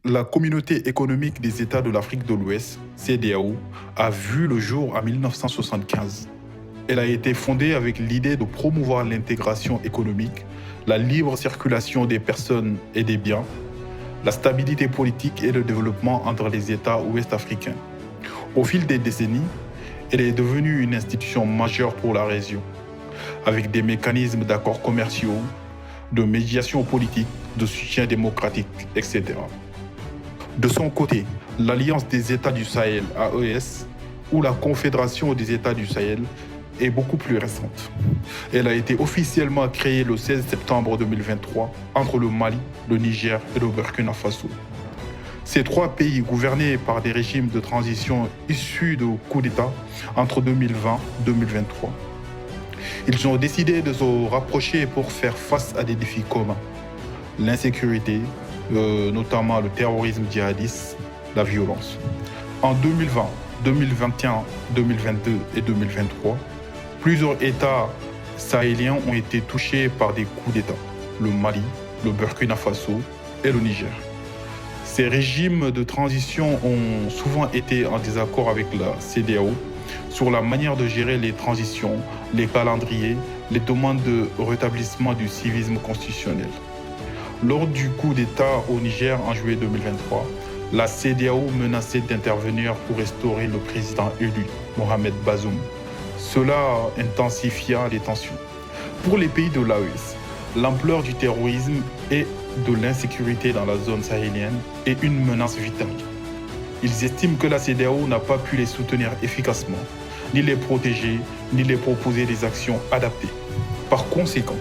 La Communauté économique des États de l'Afrique de l'Ouest, CEDEAO, a vu le jour en 1975. Elle a été fondée avec l'idée de promouvoir l'intégration économique, la libre circulation des personnes et des biens, la stabilité politique et le développement entre les États ouest-africains. Au fil des décennies, elle est devenue une institution majeure pour la région, avec des mécanismes d'accords commerciaux, de médiation politique, de soutien démocratique, etc. De son côté, l'Alliance des États du Sahel, AES, ou la Confédération des États du Sahel, est beaucoup plus récente. Elle a été officiellement créée le 16 septembre 2023 entre le Mali, le Niger et le Burkina Faso. Ces trois pays gouvernés par des régimes de transition issus de coups d'État entre 2020 et 2023. Ils ont décidé de se rapprocher pour faire face à des défis communs. L'insécurité, notamment le terrorisme djihadiste, la violence. En 2020, 2021, 2022 et 2023, plusieurs États sahéliens ont été touchés par des coups d'État. Le Mali, le Burkina Faso et le Niger. Ces régimes de transition ont souvent été en désaccord avec la CEDEAO sur la manière de gérer les transitions, les calendriers, les demandes de rétablissement du civisme constitutionnel. Lors du coup d'État au Niger en juillet 2023, la CEDEAO menaçait d'intervenir pour restaurer le président élu, Mohamed Bazoum. Cela intensifia les tensions. Pour les pays de l'AES, l'ampleur du terrorisme et de l'insécurité dans la zone sahélienne est une menace vitale. Ils estiment que la CEDEAO n'a pas pu les soutenir efficacement, ni les protéger, ni les proposer des actions adaptées. Par conséquent,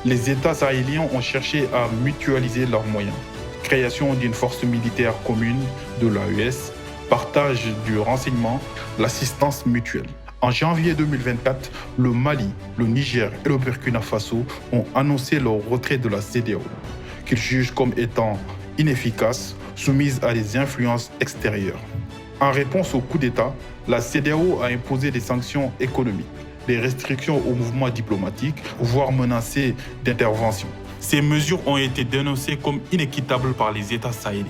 les États sahéliens ont cherché à mutualiser leurs moyens. Création d'une force militaire commune de l'AES, partage du renseignement, l'assistance mutuelle. En janvier 2024, le Mali, le Niger et le Burkina Faso ont annoncé leur retrait de la CEDEAO, qu'ils jugent comme étant inefficace, soumise à des influences extérieures. En réponse au coup d'État, la CEDEAO a imposé des sanctions économiques, des restrictions aux mouvements diplomatiques, voire menacé d'intervention. Ces mesures ont été dénoncées comme inéquitables par les États sahéliens.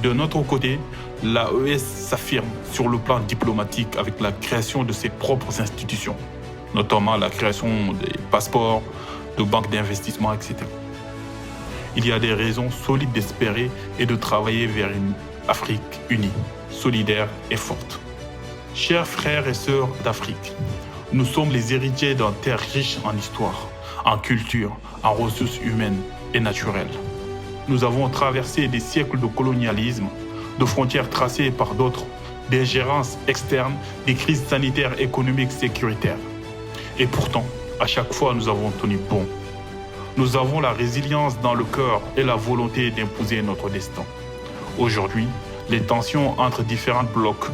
De notre côté, l'AES s'affirme sur le plan diplomatique avec la création de ses propres institutions, notamment la création des passeports, de banques d'investissement, etc. Il y a des raisons solides d'espérer et de travailler vers une Afrique unie, solidaire et forte. Chers frères et sœurs d'Afrique, nous sommes les héritiers d'une terre riche en histoire, en culture, en ressources humaines et naturelles. Nous avons traversé des siècles de colonialisme, de frontières tracées par d'autres, d'ingérences externes, des crises sanitaires, économiques, sécuritaires. Et pourtant, à chaque fois, nous avons tenu bon. Nous avons la résilience dans le cœur et la volonté d'imposer notre destin. Aujourd'hui, les tensions entre différents blocs,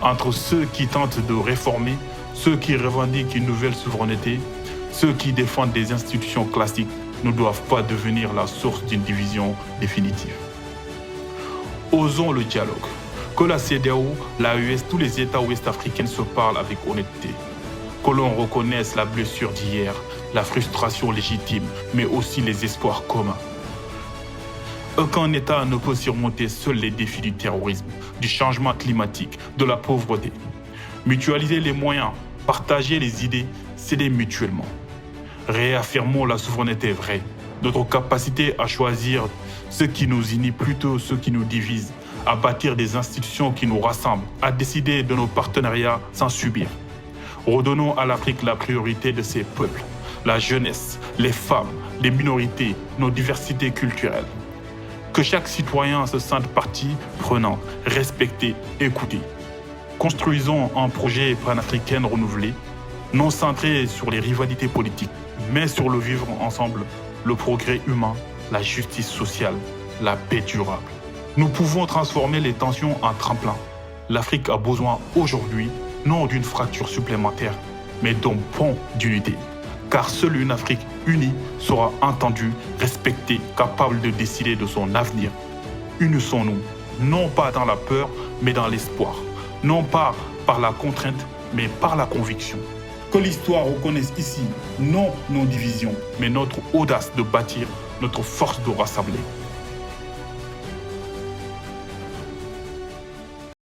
entre ceux qui tentent de réformer, ceux qui revendiquent une nouvelle souveraineté, ceux qui défendent des institutions classiques, ne doivent pas devenir la source d'une division définitive. Osons le dialogue. Que la CEDEAO, l'AES, tous les États ouest-africains se parlent avec honnêteté. Que l'on reconnaisse la blessure d'hier, la frustration légitime, mais aussi les espoirs communs. Aucun État ne peut surmonter seul les défis du terrorisme, du changement climatique, de la pauvreté. Mutualiser les moyens, partager les idées, s'aider mutuellement. Réaffirmons la souveraineté vraie, notre capacité à choisir ce qui nous unit plutôt ce qui nous divise, à bâtir des institutions qui nous rassemblent, à décider de nos partenariats sans subir. Redonnons à l'Afrique la priorité de ses peuples, la jeunesse, les femmes, les minorités, nos diversités culturelles. Que chaque citoyen se sente partie prenante, respecté, écouté. Construisons un projet panafricain renouvelé, non centré sur les rivalités politiques, mais sur le vivre ensemble, le progrès humain, la justice sociale, la paix durable. Nous pouvons transformer les tensions en tremplin. L'Afrique a besoin aujourd'hui, non d'une fracture supplémentaire, mais d'un pont d'unité. Car seule une Afrique unie sera entendue, respectée, capable de décider de son avenir. Unissons-nous, non pas dans la peur, mais dans l'espoir. Non pas par la contrainte, mais par la conviction. Que l'histoire reconnaisse ici, non nos divisions, mais notre audace de bâtir, notre force de rassembler.